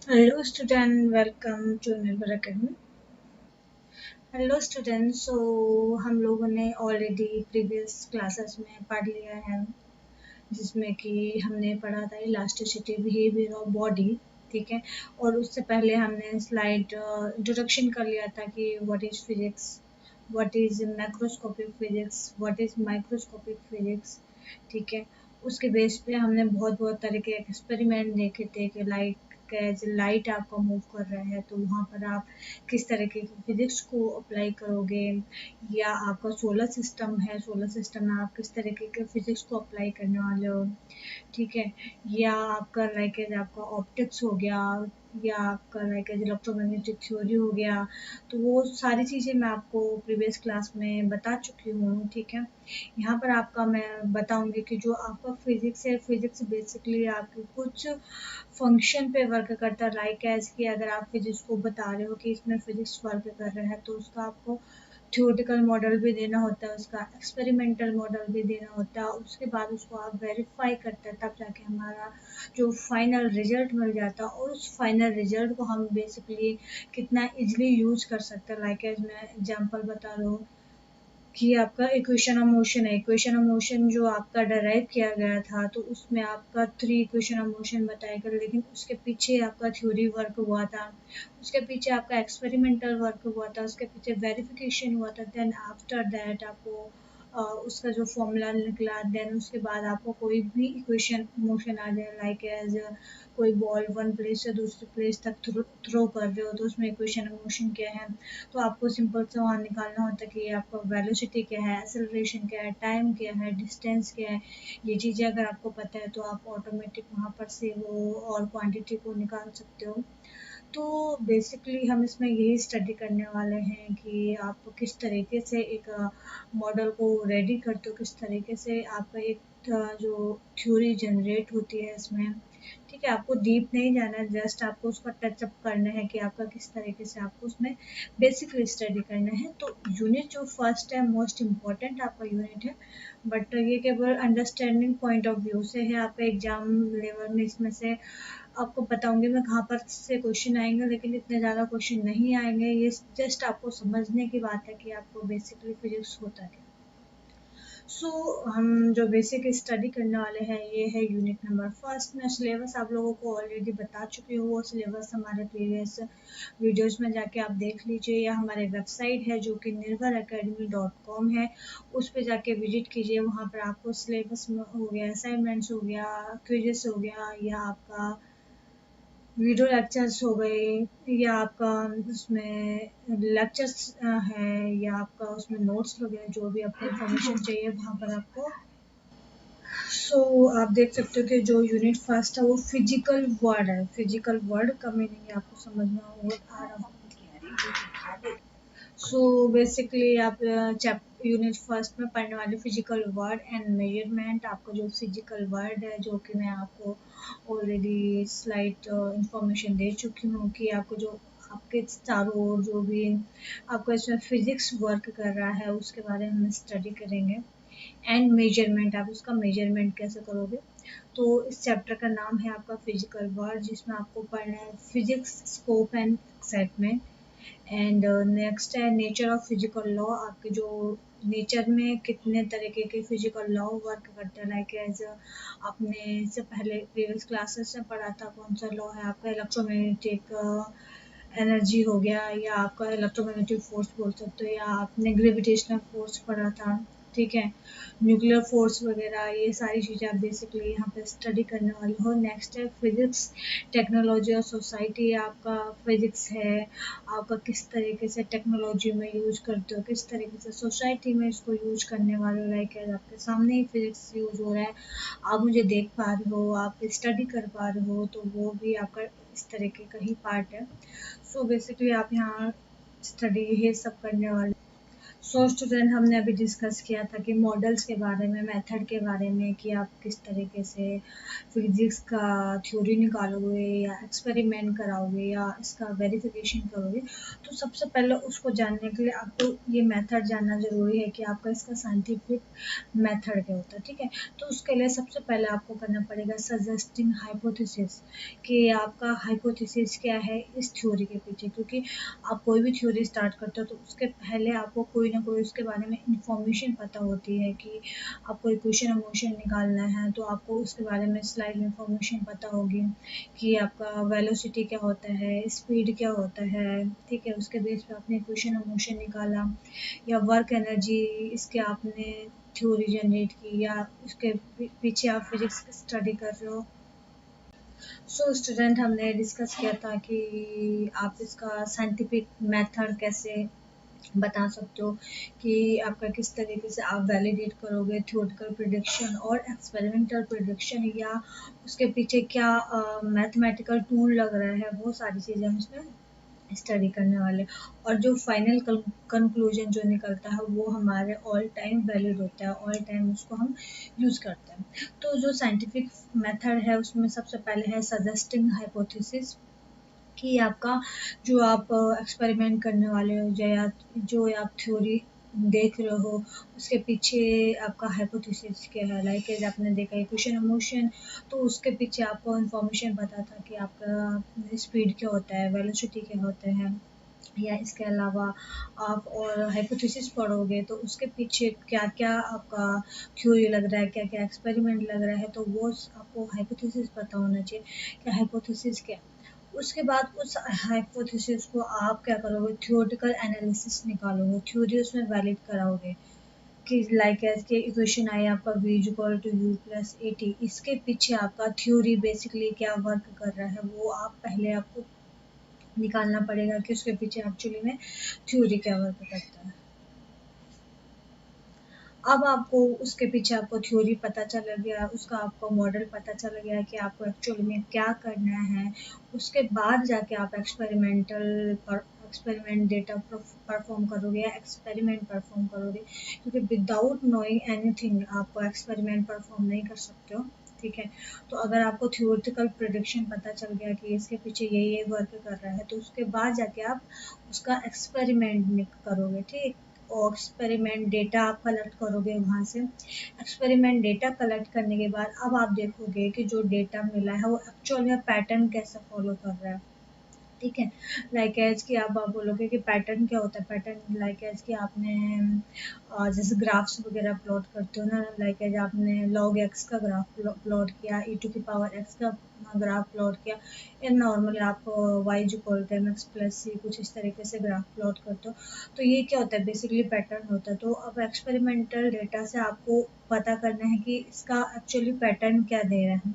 Hello student, welcome to Nirvar Academy. Hello student, हम लोगों ने ऑलरेडी प्रीवियस क्लासेस में पढ़ लिया है, जिसमें कि हमने पढ़ा था इलास्टिसिटी बिहेवियर ऑफ बॉडी। ठीक है। और उससे पहले हमने स्लाइड इंट्रोडक्शन कर लिया था कि what is physics, what is macroscopic physics, what is microscopic physics. ठीक है। उसके बेस पे हमने बहुत बहुत तरह के एक्सपेरिमेंट देखे थे कि लाइट आपका मूव कर रहा है तो वहाँ पर आप किस तरीके की फिजिक्स को अप्लाई करोगे, या आपका सोलर सिस्टम है, सोलर सिस्टम में आप किस तरीके के फिजिक्स को अप्लाई करने वाले हो। ठीक है। या आपका आपका ऑप्टिक्स हो गया, या आपका इलेक्ट्रोमैग्नेटिक थ्योरी हो गया। तो वो सारी चीज़ें मैं आपको प्रीवियस क्लास में बता चुकी हूँ। ठीक है। यहाँ पर आपका मैं बताऊंगी कि जो आपका फिजिक्स है, फिजिक्स बेसिकली आपके कुछ फंक्शन पे वर्क करता है। लाइक एज कि अगर आप फिजिक्स को बता रहे हो कि इसमें फिजिक्स वर्क कर रहा है तो उसका आपको थ्योरेटिकल मॉडल भी देना होता है, उसका एक्सपेरिमेंटल मॉडल भी देना होता है, उसके बाद उसको आप वेरीफाई करते हैं, तब जाके हमारा जो फाइनल रिजल्ट मिल जाता है। और उस फाइनल रिजल्ट को हम बेसिकली कितना इजीली यूज कर सकते हैं। लाइक एज मैं एग्जांपल बता रहा हूँ कि आपका इक्वेशन ऑफ मोशन है। इक्वेशन ऑफ मोशन जो आपका डराइव किया गया था, तो उसमें आपका 3 इक्वेशन ऑफ मोशन बताया गया, लेकिन उसके पीछे आपका थ्योरी वर्क हुआ था, उसके पीछे आपका एक्सपेरिमेंटल वर्क हुआ था, उसके पीछे वेरिफिकेशन हुआ था। देन आफ्टर दैट आपको उसका जो फॉर्मूला निकला, देन उसके बाद आपको कोई भी इक्वेशन मोशन आ जाए, लाइक एज कोई बॉल वन प्लेस से दूसरी प्लेस तक थ्रो कर रहे हो तो उसमें इक्वेशन ऑफ मोशन क्या है। तो आपको सिंपल से वहाँ निकालना होता है कि आपका वेलोसिटी क्या है, एक्सेलरेशन क्या है, टाइम क्या है, डिस्टेंस क्या है। ये चीज़ें अगर आपको पता है तो आप ऑटोमेटिक वहाँ पर से वो और क्वांटिटी को निकाल सकते हो। तो बेसिकली हम इसमें यही स्टडी करने वाले हैं कि आप किस तरीके से एक मॉडल को रेडी करते हो, किस तरीके से आपका एक जो थ्योरी जनरेट होती है इसमें। ठीक है। आपको डीप नहीं जाना है, जस्ट आपको उसका टचअप करना है कि आपका किस तरीके से आपको उसमें बेसिकली स्टडी करना है। तो यूनिट जो फर्स्ट है, मोस्ट इम्पॉर्टेंट आपका यूनिट है, बट ये केवल अंडरस्टैंडिंग पॉइंट ऑफ व्यू से है। आपका एग्जाम लेवल में इसमें से आपको बताऊंगी मैं कहाँ पर से क्वेश्चन आएंगे, लेकिन इतने ज़्यादा क्वेश्चन नहीं आएंगे। ये जस्ट आपको समझने की बात है कि आपको बेसिकली फिजिक्स होता क्या। हम जो बेसिक स्टडी करने वाले हैं ये है यूनिट नंबर फर्स्ट में। सिलेबस आप लोगों को ऑलरेडी बता चुकी हूँ, वो सिलेबस हमारे प्रीवियस वीडियोस में जाके आप देख लीजिए, या हमारे वेबसाइट है जो कि निर्भर academy.com है, उस पर जाके विजिट कीजिए। वहाँ पर आपको सिलेबस हो गया, असाइनमेंट्स हो गया, क्विजेस हो गया, या आपका वीडियो लेक्चर्स हो गए, या आपका उसमें लेक्चर्स है, या आपका उसमें नोट्स वगैरह जो भी आपको इन्फॉर्मेशन चाहिए वहाँ पर आपको। आप देख सकते हो कि जो यूनिट फर्स्ट है वो फिजिकल वर्ड है। फिजिकल वर्ड का मीनिंग आपको समझना होगा आ रहा है। बेसिकली आप चैप्टर यूनिट फर्स्ट में पढ़ने वाले फिजिकल वर्ड एंड मेजरमेंट। आपका जो फिजिकल वर्ड है, जो कि मैं आपको ऑलरेडी स्लाइड इंफॉर्मेशन दे चुकी हूँ कि आपको जो आपके चारों ओर जो भी आपका इसमें फिजिक्स वर्क कर रहा है उसके बारे में हम स्टडी करेंगे। एंड मेजरमेंट, आप उसका मेजरमेंट कैसे करोगे। तो इस चैप्टर का नाम है आपका फिजिकल वर्ड, जिसमें आपको पढ़ना है physics scope and excitement. And next है नेचर ऑफ फिजिकल लॉ। आपके जो नेचर में कितने तरीके के फिजिकल लॉ वर्क करते हैं, लाइक एज आपने इससे पहले प्रीवियस क्लासेस में पढ़ा था कौन सा लॉ है आपका, इलेक्ट्रोमैग्नेटिक एनर्जी हो गया, या आपका इलेक्ट्रोमैग्नेटिक फोर्स बोल सकते हो, या आपने ग्रेविटेशनल फोर्स पढ़ा था। ठीक है। न्यूक्लियर फोर्स वगैरह, ये सारी चीज़ें आप बेसिकली यहाँ पे स्टडी करने वाले हो। नेक्स्ट है फिजिक्स टेक्नोलॉजी और सोसाइटी। आपका फिजिक्स है, आपका किस तरीके से टेक्नोलॉजी में यूज करते हो, किस तरीके से सोसाइटी में इसको यूज करने वाले हो। लाइक आपके सामने ही फिजिक्स यूज हो रहा है, आप मुझे देख पा रहे हो, आप स्टडी कर पा रहे हो, तो वो भी आपका इस तरीके का ही पार्ट है। बेसिकली आप यहाँ स्टडी ये सब करने वाले। सो स्टूडेंट, हमने अभी डिस्कस किया था कि मॉडल्स के बारे में, मेथड के बारे में, कि आप किस तरीके से फिजिक्स का थ्योरी निकालोगे या एक्सपेरिमेंट कराओगे या इसका वेरिफिकेशन करोगे। तो सबसे पहले उसको जानने के लिए आपको ये मेथड जानना ज़रूरी है कि आपका इसका साइंटिफिक मेथड क्या होता है। ठीक है, तो उसके लिए सबसे पहले आपको करना पड़ेगा सजेस्टिंग हाइपोथेसिस, कि आपका हाइपोथेसिस क्या है इस थ्योरी के पीछे। क्योंकि आप कोई भी थ्योरी स्टार्ट करते हो तो उसके पहले आपको कोई ना कोई उसके बारे में इंफॉर्मेशन पता होती है, कि आपको इक्वेशन और मोशन निकालना है तो आपको उसके बारे में स्लाइड इंफॉर्मेशन पता होगी, कि आपका वेलोसिटी क्या होता है, स्पीड क्या होता है। ठीक है, उसके बेस पे आपने इक्वेशन और मोशन निकाला, या वर्क एनर्जी इसके आपने थ्योरी जनरेट की, या उसके पीछे आप फिजिक्स स्टडी कर रहे हो। सो स्टूडेंट, हमने डिस्कस किया था कि आप इसका साइंटिफिक मेथड कैसे बता सकते हो, कि आपका किस तरीके से आप वैलिडेट करोगे थ्योरेटिकल प्रेडिक्शन और एक्सपेरिमेंटल प्रेडिक्शन, या उसके पीछे क्या मैथमेटिकल टूल लग रहा है। वो सारी चीज़ें हम इसमें स्टडी करने वाले, और जो फाइनल कंक्लूजन जो निकलता है वो हमारे ऑल टाइम वैलिड होता है, ऑल टाइम उसको हम यूज़ करते हैं। तो जो साइंटिफिक मेथड है उसमें सबसे पहले है सजेस्टिंग हाइपोथेसिस, कि आपका जो आप एक्सपेरिमेंट करने वाले हो या जो आप थ्योरी देख रहे हो उसके पीछे आपका हाइपोथेसिस क्या है। लाइक आपने देखा इक्वेशन ऑफ मोशन, तो उसके पीछे आपको इन्फॉर्मेशन पता था कि आपका स्पीड क्या होता है, वेलोसिटी क्या होते हैं, या इसके अलावा आप और हाइपोथेसिस पढ़ोगे तो उसके पीछे क्या क्या आपका थ्योरी लग रहा है, क्या क्या एक्सपेरिमेंट लग रहा है, तो वो आपको हाइपोथेसिस पता होना चाहिए कि हाइपोथेसिस क्या है। उसके बाद उस हाइपोथेसिस को आप क्या करोगे, थ्योरेटिकल एनालिसिस निकालोगे, थ्योरी उसमें वैलिड कराओगे, कि लाइक के इक्वेशन आई आपका v equal to U plus A T, इसके पीछे आपका थ्योरी बेसिकली क्या वर्क कर रहा है वो आप पहले आपको निकालना पड़ेगा, कि उसके पीछे एक्चुअली में थ्योरी क्या वर्क करता है। अब आपको उसके पीछे आपको थ्योरी पता चल गया, उसका आपको मॉडल पता चल गया कि आपको एक्चुअली में क्या करना है। उसके बाद जाके आप एक्सपेरिमेंट डेटा परफॉर्म करोगे या एक्सपेरिमेंट परफॉर्म करोगे, क्योंकि विदाउट नोइंग एनीथिंग आप एक्सपेरिमेंट परफॉर्म नहीं कर सकते हो। ठीक है, तो अगर आपको थ्योरेटिकल प्रेडिक्शन पता चल गया कि इसके पीछे ये वर्क कर रहा है, तो उसके बाद जाके आप उसका एक्सपेरिमेंट करोगे। ठीक, और एक्सपेरिमेंट डेटा आप कलेक्ट करोगे वहाँ से। एक्सपेरिमेंट डेटा कलेक्ट करने के बाद अब आप देखोगे कि जो डेटा मिला है वो एक्चुअल में पैटर्न कैसे फॉलो कर रहा है। ठीक है, लाइक एज कि आप बोलोगे कि पैटर्न क्या होता है। पैटर्न लाइक एज कि आपने जैसे ग्राफ्स वगैरह प्लॉट करते हो ना, लाइक एज आपने लॉग एक्स का ग्राफ प्लॉट किया, ई टू की पावर एक्स का ग्राफ प्लॉट किया, या नॉर्मली आप y equal to m x plus c कुछ इस तरीके से ग्राफ प्लॉट करते हो। तो ये क्या होता है, बेसिकली पैटर्न होता है। तो अब एक्सपेरिमेंटल डेटा से आपको पता करना है कि इसका एक्चुअली पैटर्न क्या दे रहा है।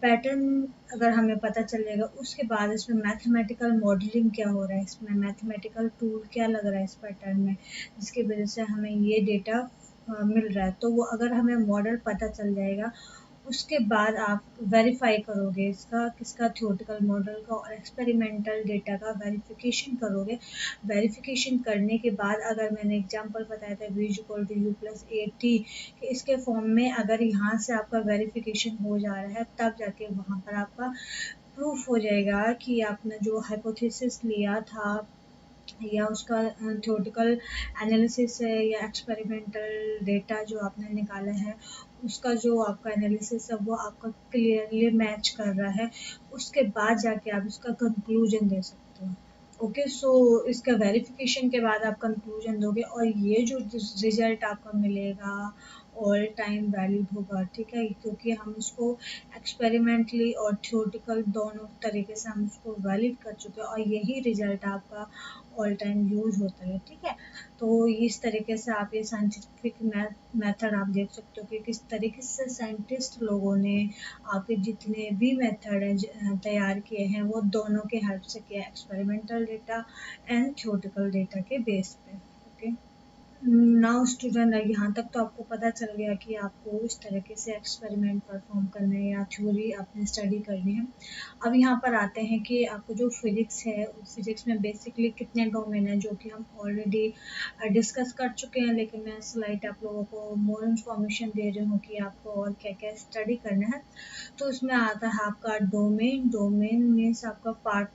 पैटर्न अगर हमें पता चलेगा, उसके बाद इसमें मैथमेटिकल मॉडलिंग क्या हो रहा है, इसमें मैथमेटिकल टूल क्या लग रहा है इस पैटर्न में, जिसकी वजह से हमें ये डेटा मिल रहा है। तो वो अगर हमें मॉडल पता चल जाएगा, उसके बाद आप वेरीफाई करोगे इसका किसका, थ्योरेटिकल मॉडल का और एक्सपेरिमेंटल डेटा का वेरिफिकेशन करोगे। वेरिफिकेशन करने के बाद अगर मैंने एग्जांपल बताया था v equal to U plus A T, कि इसके फॉर्म में अगर यहाँ से आपका वेरिफिकेशन हो जा रहा है, तब जाके वहाँ पर आपका प्रूफ हो जाएगा कि आपने जो हाइपोथेसिस लिया था या उसका थ्योरेटिकल एनालिसिस है या एक्सपेरिमेंटल डेटा जो आपने निकाला है, उसका जो आपका एनालिसिस है वो आपका क्लियरली मैच कर रहा है। उसके बाद जाके आप इसका कंक्लूजन दे सकते हो। ओके, सो इसका वेरिफिकेशन के बाद आप कंक्लूजन दोगे, और ये जो रिजल्ट आपका मिलेगा ऑल टाइम वैलिड होगा। ठीक है, क्योंकि हम उसको एक्सपेरिमेंटली और थ्योरेटिकल दोनों तरीके से हम उसको वैलिड कर चुके हैं, और यही रिजल्ट आपका ऑल टाइम यूज होता है। ठीक है, तो इस तरीके से आप ये साइंटिफिक मेथड आप देख सकते हो कि किस तरीके से साइंटिस्ट लोगों ने आपके जितने भी मेथड हैं तैयार किए हैं, वो दोनों के हेल्प से किया, experimental data and theoretical data के बेस पे। ओके। नाउ स्टूडेंट, यहाँ तक तो आपको पता चल गया कि आपको इस तरीके से एक्सपेरिमेंट परफॉर्म करना है या थ्योरी आपने स्टडी करनी है। अब यहाँ पर आते हैं कि आपको जो फिजिक्स है, फिजिक्स में बेसिकली कितने डोमेन है जो कि हम ऑलरेडी डिस्कस कर चुके हैं, लेकिन मैं स्लाइड आप लोगों को मोर इन्फॉर्मेशन दे रही हूँ कि आपको और क्या क्या स्टडी करना है। तो इसमें आता है आपका डोमेन। डोमेन मीन्स आपका पार्ट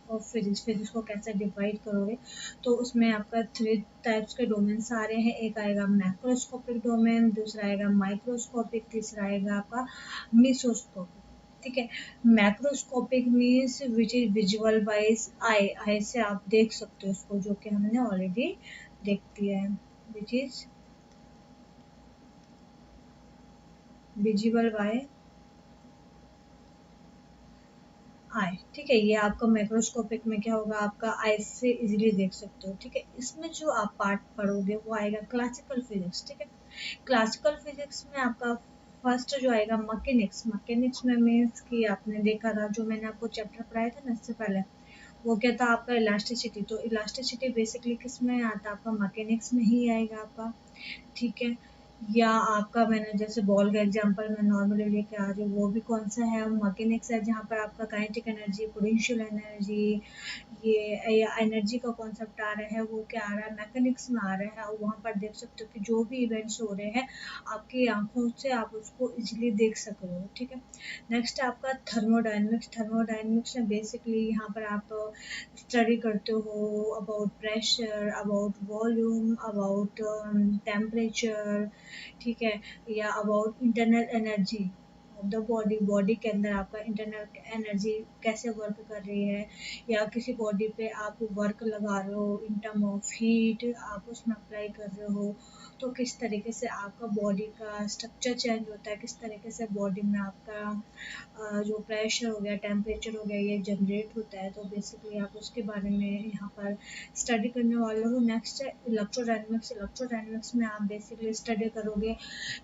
ऑफ फिजिक्स, फिजिक्स को कैसे डिवाइड करोगे। तो उसमें आपका 3 टाइप्स के डोमेन्स आ रहे हैं। एक आएगा मैक्रोस्कोपिक डोमेन, दूसरा आएगा माइक्रोस्कोपिक, तीसरा आएगा आपका मीसोस्कोपिक। ठीक है। Macroscopic means which is visual by eye, eye से आप देख सकते हो उसको, जो कि हमने ऑलरेडी देख दिया है। विच इज विजिबल बाय आई। ठीक है, ये आपका माइक्रोस्कोपिक में क्या होगा, आपका आई से इजीली देख सकते हो। ठीक है, इसमें जो आप पार्ट पढ़ोगे वो आएगा क्लासिकल फिजिक्स। ठीक है, क्लासिकल फिजिक्स में आपका फर्स्ट जो आएगा मैकेनिक्स। मैकेनिक्स में मीन्स कि आपने देखा था, जो मैंने आपको चैप्टर पढ़ाया था ना इससे पहले, वो क्या था आपका इलास्टिसिटी। तो इलास्टिसिटी बेसिकली किस में आता है, आपका मैकेनिक्स में ही आएगा आपका। ठीक है, या आपका मैंने जैसे बॉल का एग्जांपल मैं नॉर्मली लेके आ रही हूँ, वो भी कौन सा है, मैकेनिक्स है, जहाँ पर आपका काइनेटिक एनर्जी, पोटेंशियल एनर्जी, ये एनर्जी का कॉन्सेप्ट आ रहा है, वो क्या आ रहा है, मैकेनिक्स में आ रहा है। और वहाँ पर देख सकते हो कि जो भी इवेंट्स हो रहे हैं आपकी आंखों से आप उसको इजीली देख सक रहे हो। ठीक है, नेक्स्ट है आपका थर्मोडायनेमिक्स। थर्मोडायनेमिक्स में बेसिकली यहाँ पर आप स्टडी करते हो about pressure, about volume, about temperature. ठीक है, या about internal energy of the body. Body के अंदर आपका इंटरनल एनर्जी कैसे वर्क कर रही है, या किसी बॉडी पे आप वर्क लगा रहे हो इन टर्म ऑफ हीट, आप उसमें अप्लाई कर रहे हो, तो किस तरीके से आपका बॉडी का स्ट्रक्चर चेंज होता है, किस तरीके से बॉडी में आपका जो प्रेशर हो गया, टेम्परेचर हो गया, ये जनरेट होता है। तो बेसिकली आप उसके बारे में यहाँ पर स्टडी करने वाले हो। नेक्स्ट है इलेक्ट्रोडायनेमिक्स। इलेक्ट्रोडायनेमिक्स में आप बेसिकली स्टडी करोगे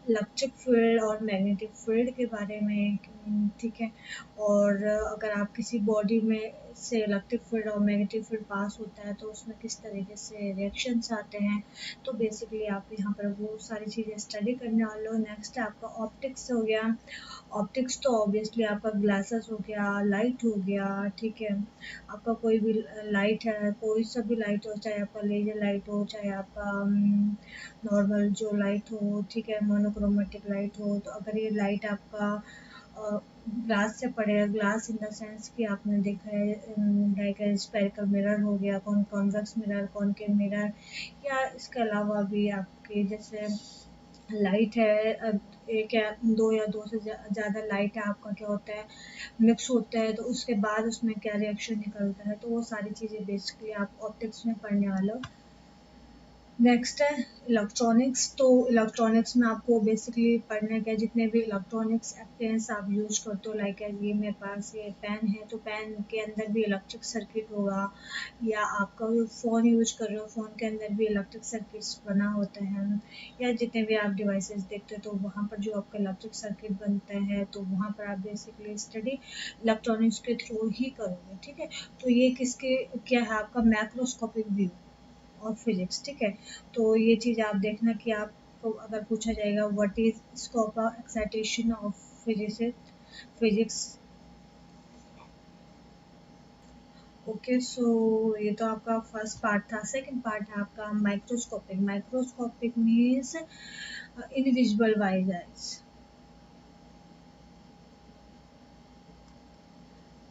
इलेक्ट्रिक फील्ड और मैग्नेटिक फील्ड के बारे में। ठीक है, और अगर आप किसी बॉडी में से इलेक्ट्रिक फील्ड और मैग्नेटिक फील्ड पास होता है तो उसमें किस तरीके से रिएक्शंस आते हैं। तो बेसिकली आप यहाँ पर वो सारी चीज़ें स्टडी करने वाले हो। नेक्स्ट है आपका ऑप्टिक्स हो गया। ऑप्टिक्स तो ऑब्वियसली आपका ग्लासेस हो गया, लाइट हो गया। ठीक है, आपका कोई भी लाइट है, कोई सा भी लाइट हो, चाहे आपका लेजर लाइट हो, चाहे आपका नॉर्मल जो लाइट हो, ठीक है, मोनोक्रोमेटिक लाइट हो। तो अगर ये लाइट आपका ग्लास से पड़ेगा, ग्लास इन द सेंस कि आपने देखा है लाइक स्पेरिकल मिरर हो गया, कॉन्वेक्स मिरर, कॉनकेव मिरर, या इसके अलावा भी आपके जैसे लाइट है, एक या दो से ज़्यादा लाइट है, आपका क्या होता है मिक्स होता है, तो उसके बाद उसमें क्या रिएक्शन निकलता है। तो वो सारी चीज़ें बेसिकली आप ऑप्टिक्स में पढ़ने वाले हो। नेक्स्ट है इलेक्ट्रॉनिक्स। तो इलेक्ट्रॉनिक्स में आपको बेसिकली पढ़ने के जितने भी इलेक्ट्रॉनिक्स अप्लायंस आप यूज करते हो, लाइक ये मेरे पास ये पेन है, तो पेन के अंदर भी इलेक्ट्रिक सर्किट होगा, या आपका फ़ोन यूज कर रहे हो, फ़ोन के अंदर भी इलेक्ट्रिक सर्किट्स बना होता है, या जितने भी आप डिवाइसेस देखते हो तो वहाँ पर जो आपका इलेक्ट्रिक सर्किट बनता है, तो वहाँ पर आप बेसिकली स्टडी इलेक्ट्रॉनिक्स के थ्रू ही करोगे। ठीक है, तो ये किसके क्या है, आपका मैक्रोस्कोपिक व्यू और फिजिक्स। ठीक है, तो ये चीज़ आप देखना कि आपको अगर पूछा जाएगा what is scope of excitation of physics. Okay, so ये तो आपका फर्स्ट पार्ट था। सेकंड पार्ट है आपका microscopic. Microscopic means invisible by eyes,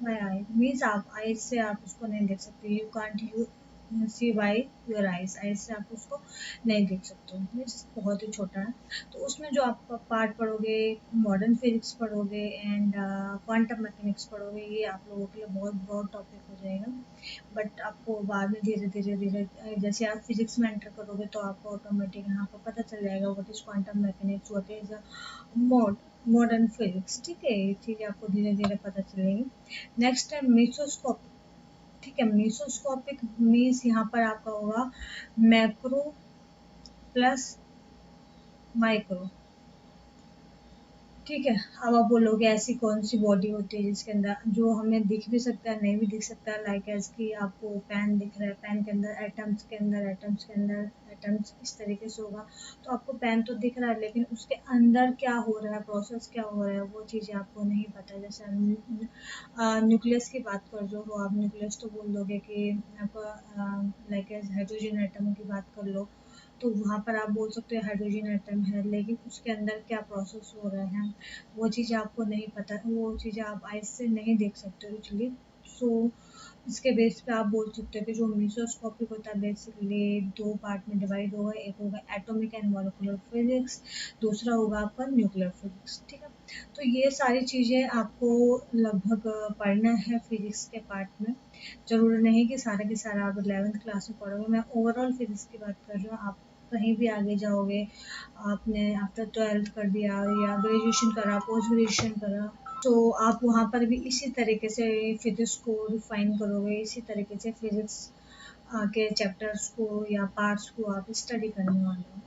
by eye means आप आइज से आप उसको नहीं देख सकते, you can't you see by your eyes, eyes से आप उसको नहीं देख सकते हो, मीन्स बहुत ही छोटा है। तो उसमें जो आप पार्ट पढ़ोगे, मॉडर्न फिजिक्स पढ़ोगे एंड क्वांटम मैकेनिक्स पढ़ोगे, ये आप लोगों के लिए बहुत ब्रॉड टॉपिक हो जाएगा। बट आपको बाद में धीरे धीरे धीरे जैसे आप फिजिक्स में एंटर करोगे तो आपको ऑटोमेटिक यहाँ पर पता चल जाएगा what is quantum mechanics, what is modern physics. ठीक है, ये चीज़ आपको धीरे धीरे पता चलेगी। नेक्स्ट है मीसोस्कोप। ठीक है, मीसोस्कोपिक मीन्स यहाँ पर आपका होगा मैक्रो प्लस माइक्रो। ठीक है, अब आप बोलोगे ऐसी कौन सी बॉडी होती है जिसके अंदर जो हमें दिख भी सकता है, नहीं भी दिख सकता है, लाइक एज कि आपको पेन दिख रहा है, पेन के अंदर एटम्स के अंदर एटम्स इस तरीके से होगा। तो आपको पेन तो दिख रहा है, लेकिन उसके अंदर क्या हो रहा है, प्रोसेस क्या हो रहा है, वो चीज़ें आपको नहीं पता। जैसे हम न्यूक्लियस की बात कर जो हो, आप न्यूक्लियस तो बोल दोगे कि आपका लाइक हाइड्रोजन एटम की बात कर लो, तो वहाँ पर आप बोल सकते हो हाइड्रोजन एटम है, लेकिन उसके अंदर क्या प्रोसेस हो रहे हैं वो चीज़ें आपको नहीं पता, वो चीज़ें आप आइज से नहीं देख सकते हो एक्चुअली। सो इसके बेस पे आप बोल सकते हो कि जो मीसोस्कोपिक होता है बेसिकली दो पार्ट में डिवाइड होगा, एक होगा एटॉमिक एंड मॉलिक्यूलर फिजिक्स, दूसरा होगा आपका न्यूक्लियर फिजिक्स, ठीक है। तो ये सारी चीज़ें आपको लगभग पढ़ना है फिजिक्स के पार्ट में। ज़रूरी नहीं कि सारा के सारा आप 11th क्लास में पढ़ोगे, मैं ओवरऑल फिजिक्स की बात कर रही हूँ। आप कहीं भी आगे जाओगे, आपने आफ्टर 12th कर दिया या ग्रेजुएशन करा, पोस्ट ग्रेजुएशन करा, तो आप वहाँ पर भी इसी तरीके से फिजिक्स को रिफाइन करोगे, इसी तरीके से फिजिक्स के चैप्टर्स को या पार्ट्स को आप स्टडी करने वाले हो।